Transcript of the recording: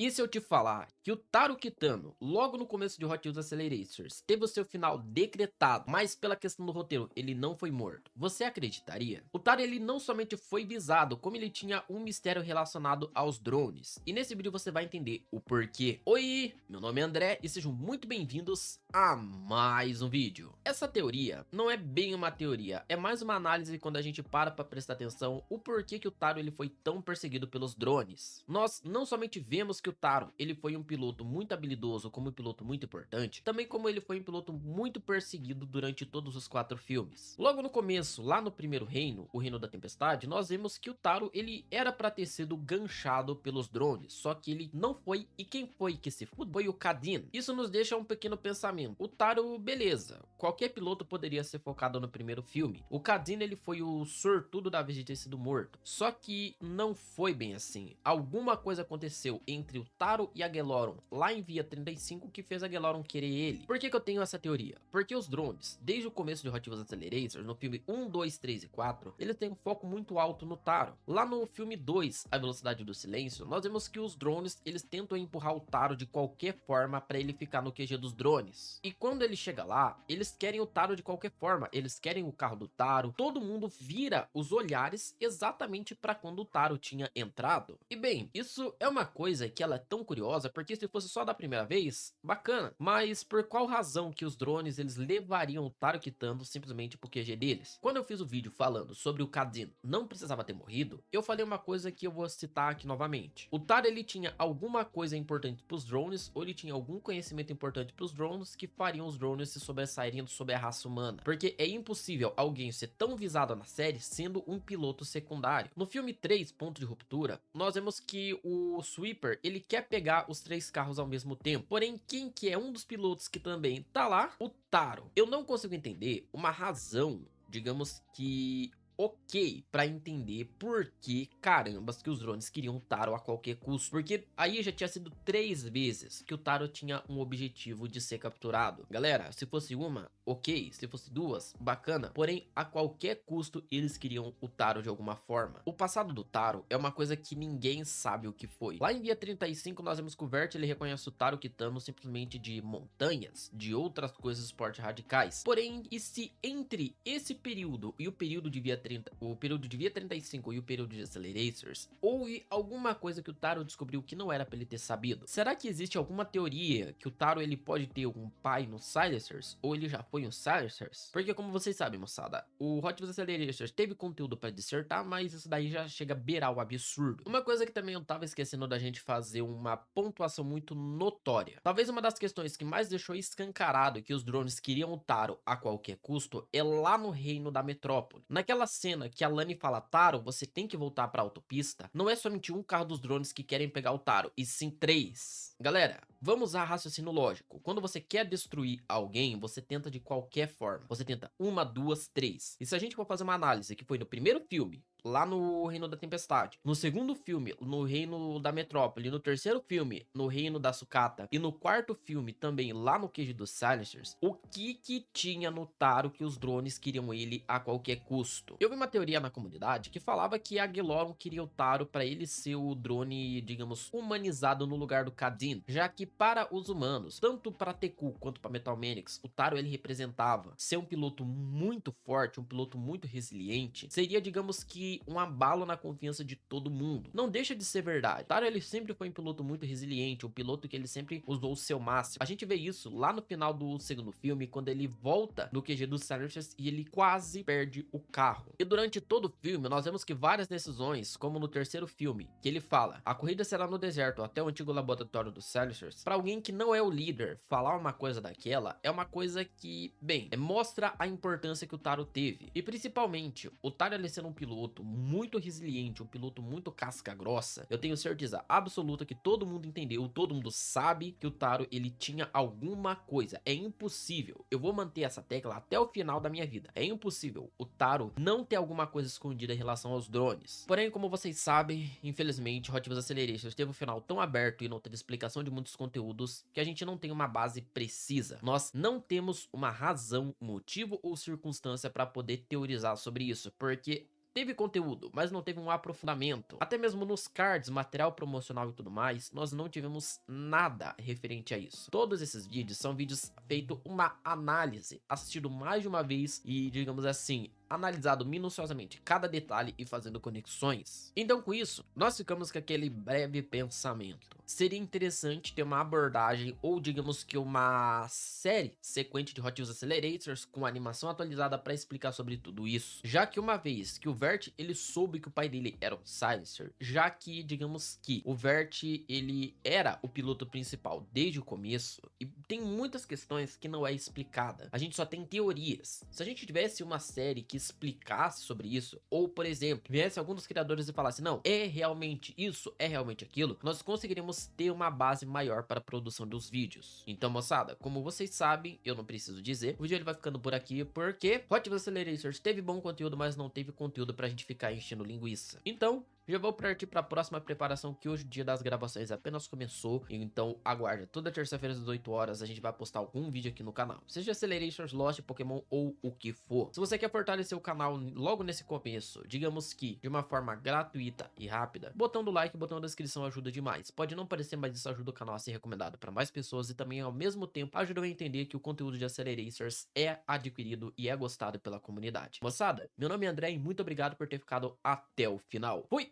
E se eu te falar que o Taro Kitano, logo no começo de Hot Wheels Accelerators, teve o seu final decretado, mas pela questão do roteiro ele não foi morto, você acreditaria? O Taro ele não somente foi visado, como ele tinha um mistério relacionado aos drones. E nesse vídeo você vai entender o porquê. Oi, meu nome é André e sejam muito bem-vindos a mais um vídeo. Essa teoria não é bem uma teoria, é mais uma análise quando a gente para pra prestar atenção o porquê que o Taro ele foi tão perseguido pelos drones. Nós não somente vemos que o Taro ele foi um piloto muito habilidoso, como um piloto muito importante, também como ele foi um piloto muito perseguido durante todos os 4 filmes. Logo no começo, lá no primeiro reino, o Reino da Tempestade, nós vemos que o Taro ele era pra ter sido ganchado pelos drones, só que ele não foi, e quem foi que se fudeu foi o Kadin. Isso nos deixa um pequeno pensamento. O Taro, beleza, qualquer piloto poderia ser focado no primeiro filme. O Kadin ele foi o sortudo da vez de ter sido morto, só que não foi bem assim. Alguma coisa aconteceu entre o Taro e a Gelorum lá em Via 35 que fez a Gelorum querer ele. Por que eu tenho essa teoria? Porque os drones, desde o começo de Hot Wheels Accelerators, no filme 1, 2, 3 e 4, eles têm um foco muito alto no Taro. Lá no filme 2, A Velocidade do Silêncio, nós vemos que os drones, eles tentam empurrar o Taro de qualquer forma para ele ficar no QG dos drones. E quando ele chega lá, eles querem o Taro de qualquer forma, eles querem o carro do Taro, todo mundo vira os olhares exatamente para quando o Taro tinha entrado. E bem, isso é uma coisa que ela é tão curiosa, porque se fosse só da primeira vez, bacana, mas por qual razão que os drones eles levariam o Taro Kitano simplesmente pro QG deles? Quando eu fiz o vídeo falando sobre o Kadin não precisava ter morrido, eu falei uma coisa que eu vou citar aqui novamente. O Taro ele tinha alguma coisa importante pros drones, ou ele tinha algum conhecimento importante pros drones que fariam os drones se sobressaírem sobre a raça humana, porque é impossível alguém ser tão visado na série sendo um piloto secundário. No filme 3, Ponto de Ruptura, nós vemos que o Sweeper, ele quer pegar os 3 carros ao mesmo tempo, porém quem que é um dos pilotos que também tá lá? O Taro. Eu não consigo entender uma razão, digamos que ok, pra entender por que carambas que os drones queriam o Taro a qualquer custo, porque aí já tinha sido 3 vezes que o Taro tinha um objetivo de ser capturado. Galera, se fosse uma, ok, se fosse 2, bacana, porém a qualquer custo eles queriam o Taro de alguma forma. O passado do Taro é uma coisa que ninguém sabe o que foi. Lá em Via 35 nós vemos que o Vert ele reconhece o Taro Kitano simplesmente de montanhas, de outras coisas esporte radicais. Porém, e se entre esse período e o período de Via 30, o período de Via 35 e o período de Accelerators, houve alguma coisa que o Taro descobriu que não era pra ele ter sabido? Será que existe alguma teoria que o Taro ele pode ter algum pai no Silencers? Ou ele já foi um Silencers? Porque como vocês sabem, moçada, o Hot Wheels Accelerators teve conteúdo pra dissertar, mas isso daí já chega a beirar o absurdo. Uma coisa que também eu tava esquecendo da gente fazer uma pontuação muito notória. Talvez uma das questões que mais deixou escancarado que os drones queriam o Taro a qualquer custo é lá no reino da metrópole. Naquela cena que a Lani fala, Taro, você tem que voltar pra autopista, não é somente um carro dos drones que querem pegar o Taro, e sim 3. Galera, vamos usar raciocínio lógico. Quando você quer destruir alguém, você tenta de qualquer forma. Você tenta 1, 2, 3. E se a gente for fazer uma análise que foi no primeiro filme, lá no Reino da Tempestade, no segundo filme, no Reino da Metrópole, no terceiro filme, no Reino da Sucata, e no quarto filme também lá no QG dos Silencers, o que tinha no Taro que os drones queriam ele a qualquer custo? Eu vi uma teoria na comunidade que falava que a Gelorum queria o Taro para ele ser o drone, digamos, humanizado no lugar do Kadin, já que para os humanos, tanto para Teku quanto para Metal Manix, o Taro ele representava ser um piloto muito forte, um piloto muito resiliente, seria, digamos que um abalo na confiança de todo mundo. Não deixa de ser verdade. Taro ele sempre foi um piloto muito resiliente, um piloto que ele sempre usou o seu máximo. A gente vê isso lá no final do segundo filme, quando ele volta no QG dos Silencers e ele quase perde o carro. E durante todo o filme, nós vemos que várias decisões, como no terceiro filme, que ele fala, a corrida será no deserto até o antigo laboratório dos Silencers, para alguém que não é o líder, falar uma coisa daquela é uma coisa que, bem, mostra a importância que o Taro teve. E principalmente, o Taro ele sendo um piloto muito resiliente, um piloto muito casca grossa, eu tenho certeza absoluta que todo mundo entendeu, todo mundo sabe que o Taro ele tinha alguma coisa. É impossível, eu vou manter essa tecla até o final da minha vida, é impossível o Taro não ter alguma coisa escondida em relação aos drones. Porém, como vocês sabem, infelizmente Hot Wheels Acceleration teve um final tão aberto e não teve explicação de muitos conteúdos que a gente não tem uma base precisa. Nós não temos uma razão, motivo ou circunstância para poder teorizar sobre isso, porque teve conteúdo, mas não teve um aprofundamento. Até mesmo nos cards, material promocional e tudo mais, nós não tivemos nada referente a isso. Todos esses vídeos são vídeos feito uma análise, assistido mais de uma vez e, digamos assim, analisado minuciosamente cada detalhe e fazendo conexões. Então, com isso, nós ficamos com aquele breve pensamento. Seria interessante ter uma abordagem ou, digamos que uma série sequente de Hot Wheels Accelerators com animação atualizada para explicar sobre tudo isso. Já que uma vez que o Vert ele soube que o pai dele era um Silencer, já que, digamos que o Vert ele era o piloto principal desde o começo, e tem muitas questões que não é explicada. A gente só tem teorias. Se a gente tivesse uma série que explicasse sobre isso, ou por exemplo, viesse algum dos criadores e falasse, não, é realmente isso, é realmente aquilo, nós conseguiríamos ter uma base maior para a produção dos vídeos. Então, moçada, como vocês sabem, eu não preciso dizer, o vídeo ele vai ficando por aqui, porque Hot Wheels Accelerators teve bom conteúdo, mas não teve conteúdo pra gente ficar enchendo linguiça. Então, já vou partir para a próxima preparação, que hoje o dia das gravações apenas começou, então aguarde. Toda terça-feira às 18 horas a gente vai postar algum vídeo aqui no canal, seja Accelerators, Lost, Pokémon ou o que for. Se você quer fortalecer o canal logo nesse começo, digamos que de uma forma gratuita e rápida, botão do like, botão da inscrição ajuda demais. Pode não parecer, mas isso ajuda o canal a ser recomendado para mais pessoas e também ao mesmo tempo ajuda a entender que o conteúdo de Accelerators é adquirido e é gostado pela comunidade. Moçada, meu nome é André e muito obrigado por ter ficado até o final. Fui!